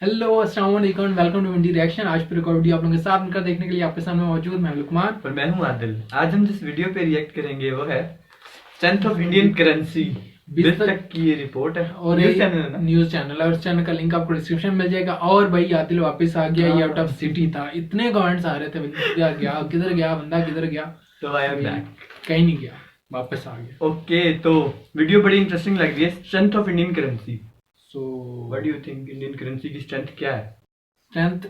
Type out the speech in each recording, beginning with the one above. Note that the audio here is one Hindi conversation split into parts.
हेलो अस्सलाम वालेकुम, वेलकम टू मंडी रिएक्शन। आज पर रिकॉर्ड वीडियो आप लोगों के साथ मिलकर देखने के लिए आपके सामने मौजूद मैं लुकमान और मैं हूं आदिल। आज हम जिस वीडियो पे रिएक्ट करेंगे वो है स्ट्रेंथ ऑफ इंडियन करेंसी। बीस बीस तक तक की ये रिपोर्ट है और न्यूज चैनल है ना। न्यूज चैनल है और इस चैनल का लिंक आपको डिस्क्रिप्शन में मिल जाएगा। और भाई आदिल वापस आ गया, ये आउट ऑफ सिटी था, इतने कमेंट्स आ रहे थे बंदा गया किधर गया, बंदा किधर गया, तो आई एम भाई बैक। कहीं नहीं गया, वापस आ गया। ओके, तो वीडियो बड़ी इंटरेस्टिंग लग रही है। Strength of Indian currency, so what do you think Indian currency की स्ट्रेंथ क्या है? स्ट्रेंथ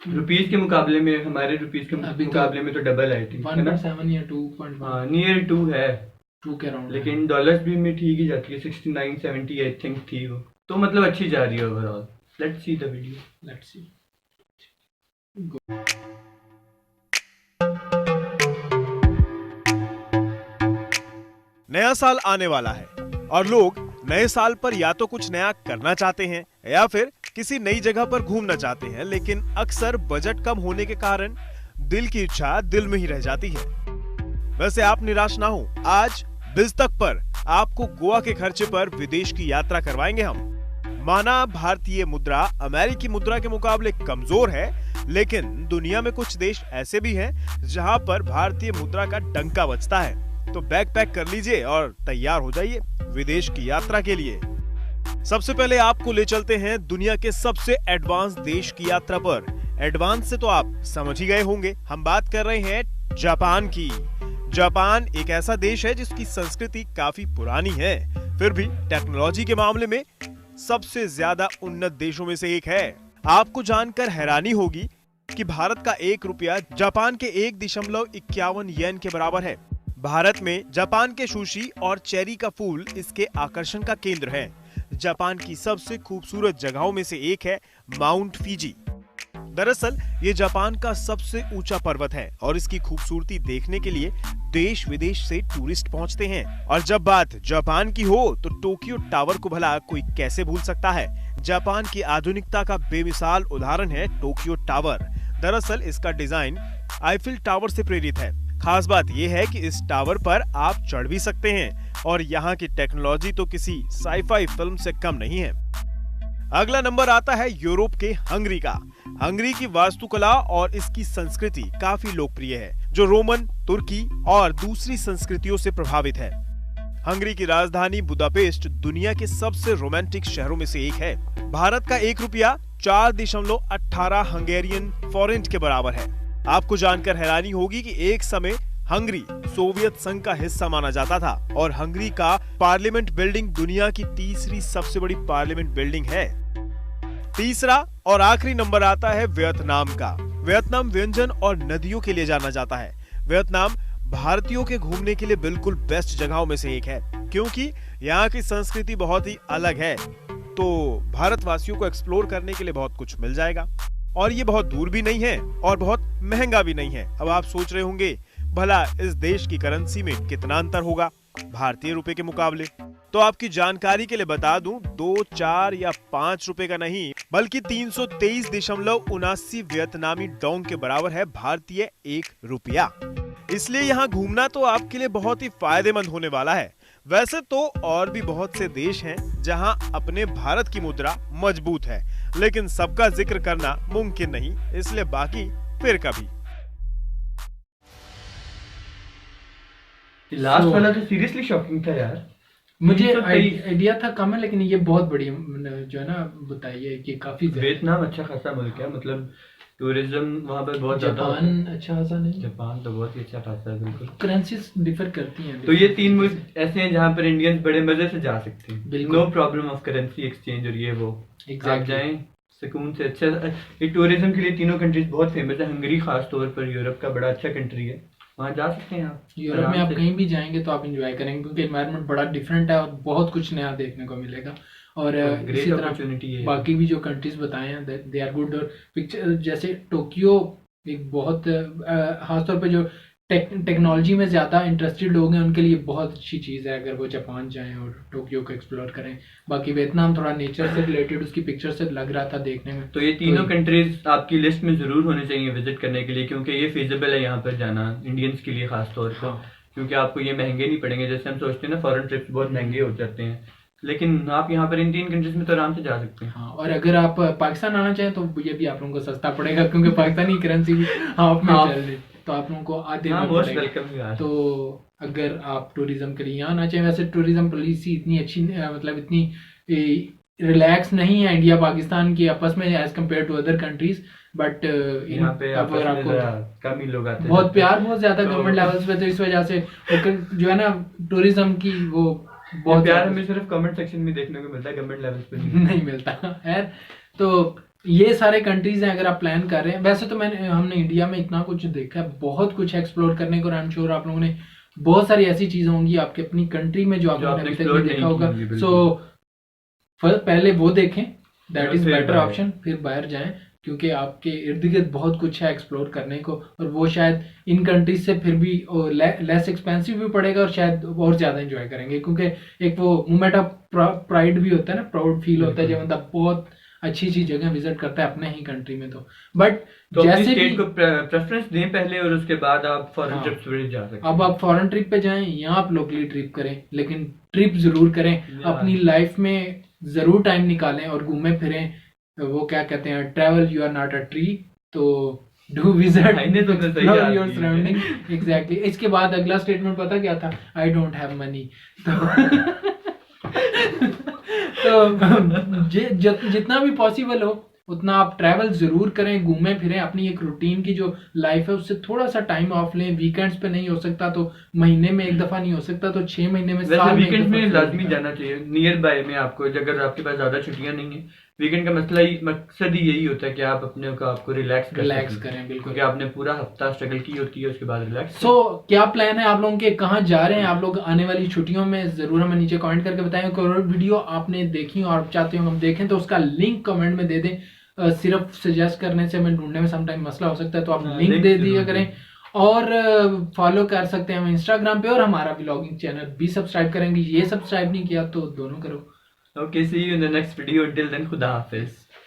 रुपीस के मुकाबले में, हमारे रुपीस के अभी तो मुकाबले में तो डबल है, ठीक है ना। 1.7 या 2.1, नियर टू है, 2 के अराउंड, लेकिन डॉलर्स भी में ठीक ही जाती है। 69 70 आई थिंक थी वो, तो मतलब अच्छी जा रही है overall. Let's see the video. Let's see. नया साल आने वाला है और लोग नए साल पर या तो कुछ नया करना चाहते हैं या फिर किसी नई जगह पर घूमना चाहते हैं, लेकिन अक्सर बजट कम होने के कारण दिल की इच्छा दिल में ही रह जाती है। वैसे आप निराश ना हो, आज बिजतक पर आपको गोवा के खर्चे पर विदेश की यात्रा करवाएंगे हम। माना भारतीय मुद्रा अमेरिकी मुद्रा के मुकाबले कमजोर है, लेकिन दुनिया में कुछ देश ऐसे भी हैं जहां पर भारतीय मुद्रा का डंका बजता है। तो बैग पैक कर लीजिए और तैयार हो जाइए विदेश की यात्रा के लिए। सबसे पहले आपको ले चलते हैं दुनिया के सबसे एडवांस देश की यात्रा पर। एडवांस से तो आप समझ ही गए होंगे, हम बात कर रहे हैं जापान की। जापान एक ऐसा देश है जिसकी संस्कृति काफी पुरानी है, फिर भी टेक्नोलॉजी के मामले में सबसे ज्यादा उन्नत देशों में से एक है। आपको जानकर हैरानी होगी कि भारत का 1 रुपया जापान के 1.51 येन के बराबर है। भारत में जापान के सुशी और चेरी का फूल इसके आकर्षण का केंद्र है। जापान की सबसे खूबसूरत जगहों में से एक है माउंट फीजी। दरअसल ये जापान का सबसे ऊंचा पर्वत है और इसकी खूबसूरती देखने के लिए देश विदेश से टूरिस्ट पहुंचते हैं। और जब बात जापान की हो तो टोक्यो टावर को भला कोई कैसे भूल सकता है। जापान की आधुनिकता का बेमिसाल उदाहरण है टोक्यो टावर। दरअसल इसका डिजाइन आईफिल टावर से प्रेरित है। खास बात यह है कि इस टावर पर आप चढ़ भी सकते हैं और यहाँ की टेक्नोलॉजी तो किसी साईफाई फिल्म से कम नहीं है। अगला नंबर आता है यूरोप के हंगरी का। हंगरी की वास्तुकला और इसकी संस्कृति काफी लोकप्रिय है, जो रोमन, तुर्की और दूसरी संस्कृतियों से प्रभावित है। हंगरी की राजधानी बुदापेस्ट दुनिया के सबसे रोमांटिक शहरों में से एक है। भारत का 1 रुपया 4.18 हंगेरियन फॉरेंट के बराबर है। आपको जानकर हैरानी होगी कि एक समय हंगरी सोवियत संघ का हिस्सा माना जाता था और हंगरी का पार्लियामेंट बिल्डिंग दुनिया की तीसरी सबसे बड़ी पार्लियामेंट बिल्डिंग है। तीसरा और आखिरी नंबर आता है वियतनाम का। वियतनाम व्यंजन और नदियों के लिए जाना जाता है। वियतनाम भारतीयों के घूमने के लिए बिल्कुल बेस्ट जगहों में से एक है, क्योंकि यहाँ की संस्कृति बहुत ही अलग है। तो भारतवासियों को एक्सप्लोर करने के लिए बहुत कुछ मिल जाएगा और ये बहुत दूर भी नहीं है और बहुत महंगा भी नहीं है। अब आप सोच रहे होंगे भला इस देश की करेंसी में कितना अंतर होगा भारतीय रुपए के मुकाबले। तो आपकी जानकारी के लिए बता दूं, 2, 4 या 5 रुपए का नहीं बल्कि 323.79 वियतनामी डोंग के बराबर है भारतीय 1 रुपया। इसलिए यहाँ घूमना तो आपके लिए बहुत ही फायदेमंद होने वाला है। वैसे तो और भी बहुत से देश हैं जहां अपने भारत की मुद्रा मजबूत है, लेकिन सबका जिक्र करना मुमकिन नहीं, इसलिए बाकी फिर कभी। लास्ट वाला तो सीरियसली शॉकिंग था यार। मुझे 323 आइडिया था कम है, लेकिन ये बहुत बड़ी जो है ना बताइए कि काफी वियतनाम अच्छा खासा मुल्क है, मतलब टूरिज्म वहाँ पर बहुत ज्यादा होता है। जापान अच्छा खासा नहीं, जापान तो बहुत ही अच्छा खासा है, बिल्कुल। करेंसीज डिफर करती हैं। तो ये 3 मुल्क ऐसे हैं जहाँ पर इंडियंस बड़े मजे से जा सकते हैं, बिल्कुल। No problem of currency exchange और ये वो। Exactly. आप जाएं सुकून से। अच्छा, ये टूरिज्म के लिए तीनों कंट्रीज बहुत फेमस है। हंगरी खास तौर पर यूरोप का बड़ा अच्छा कंट्री है, वहाँ जा सकते हैं आप। यूरोप में आप कहीं भी जाएंगे तो आप एंजॉय करेंगे, क्योंकि एनवायरनमेंट बड़ा डिफरेंट है और बहुत कुछ नया देखने को मिलेगा। और इसी तरह बाकी भी जो कंट्रीज बताए हैं दे आर गुड। और पिक्चर जैसे टोक्यो एक बहुत खासतौर पे जो टेक्नोलॉजी में ज़्यादा इंटरेस्टेड लोग हैं उनके लिए बहुत अच्छी चीज़ है अगर वो जापान जाएं और टोक्यो को एक्सप्लोर करें। बाकी वियतनाम थोड़ा नेचर से रिलेटेड उसकी पिक्चर से लग रहा था देखने में। तो ये तीनों कंट्रीज आपकी लिस्ट में जरूर होने चाहिए विजिट करने के लिए, क्योंकि ये फिजिबल है यहाँ पर जाना इंडियंस के लिए खास तौर पर। क्योंकि आपको ये महंगे नहीं पड़ेंगे, जैसे हम सोचते हैं ना फॉरेन ट्रिप्स बहुत महंगे हो जाते हैं, लेकिन आप यहाँ पर इन 3 कंट्रीज में तो आराम से जा सकते हैं। हाँ, और अगर आप पाकिस्तान आना चाहें तो ये भी आप लोगों को सस्ता पड़ेगा, क्योंकि पाकिस्तानी करेंसी भी हाफ में चल रही, तो आप लोगों को आधे में पड़ेगा। तो अगर आप टूरिज्म के लिए यहाँ आना चाहें, वैसे टूरिज्म पॉलिसी इतनी अच्छी मतलब इतनी रिलैक्स नहीं है इंडिया पाकिस्तान की आपस में as compare to other countries, but यहाँ पे आपको कम ही लोग आते हैं, बहुत प्यार बहुत ज्यादा गवर्नमेंट लेवल्स पे, तो इस वजह से जो है ना टूरिज्म की वो बहुत प्यार हमें सिर्फ कमेंट सेक्शन में देखने को मिलता है, गवर्नमेंट लेवल्स पे नहीं मिलता है। तो ये सारे कंट्रीज हैं अगर आप प्लान कर रहे हैं। वैसे तो हमने इंडिया में इतना कुछ देखा है, बहुत कुछ एक्सप्लोर करने को, आई एम श्योर आप लोगों ने बहुत सारी ऐसी चीजें होंगी आपके अपनी कंट्री में जो आपने अभी तक नहीं देखा होगा। सो पहले वो देखें, दैट इज बेटर ऑप्शन, फिर बाहर जाएं, क्योंकि आपके इर्द गिर्द बहुत कुछ है एक्सप्लोर करने को, और वो शायद इन कंट्रीज से फिर भी लेस एक्सपेंसिव भी पड़ेगा और शायद और ज्यादा एंजॉय करेंगे, क्योंकि एक वो मोमेंट ऑफ प्राइड भी होता है ना, प्राउड फील होता है जब मतलब बहुत अच्छी अच्छी जगह विजिट करता है अपने ही कंट्री में। तो बट तो जैसे स्टेट को प्रेफरेंस दें पहले, और उसके बाद आप फॉरेन ट्रिप्स पे जा सकते हैं। अब आप फॉरेन ट्रिप पे जाएं या आप लोकली ट्रिप करें, लेकिन ट्रिप जरूर करें, अपनी लाइफ में जरूर टाइम निकालें और घूमें फिरें। वो क्या कहते हैं, travel you are not a tree, तो do visit your surrounding. Exactly. इसके बाद अगला स्टेटमेंट पता क्या था, आई डोंट हैव मनी। तो जितना भी पॉसिबल हो उतना आप ट्रैवल जरूर करें, घूमें फिरें, अपनी एक रूटीन की जो लाइफ है उससे थोड़ा सा टाइम ऑफ लें। वीकेंड्स पे नहीं हो सकता तो महीने में एक दफा, नहीं हो सकता तो 6 महीने में, साल में वीकेंड में लाजमी जाना चाहिए नियर बाय में आपको, अगर आपके पास ज्यादा छुट्टियां नहीं है। वीकेंड का मकसद ही यही होता है कि आप अपने को आपको रिलैक्स करें, बिल्कुल, क्योंकि आपने पूरा हफ्ता स्ट्रगल की होती है, उसके बाद रिलैक्स। सो क्या प्लान है आप लोगों के, कहाँ जा रहे हैं आप लोग आने वाली छुट्टियों में, जरूर हमें नीचे कमेंट करके बताएं। कोई वीडियो आपने देखी और चाहते हो हम देखें तो उसका लिंक कमेंट में दे दें। सिर्फ सजेस्ट करने से हमें ढूंढने में समटाइम मसला हो सकता है, तो आप लिंक दे दिया करें। और फॉलो कर सकते हैं हम इंस्टाग्राम पे, और हमारा ब्लॉगिंग चैनल भी सब्सक्राइब करेंगे। ये सब्सक्राइब नहीं किया तो दोनों करो। Okay, see you in the next video, till then खुदा हाफिज।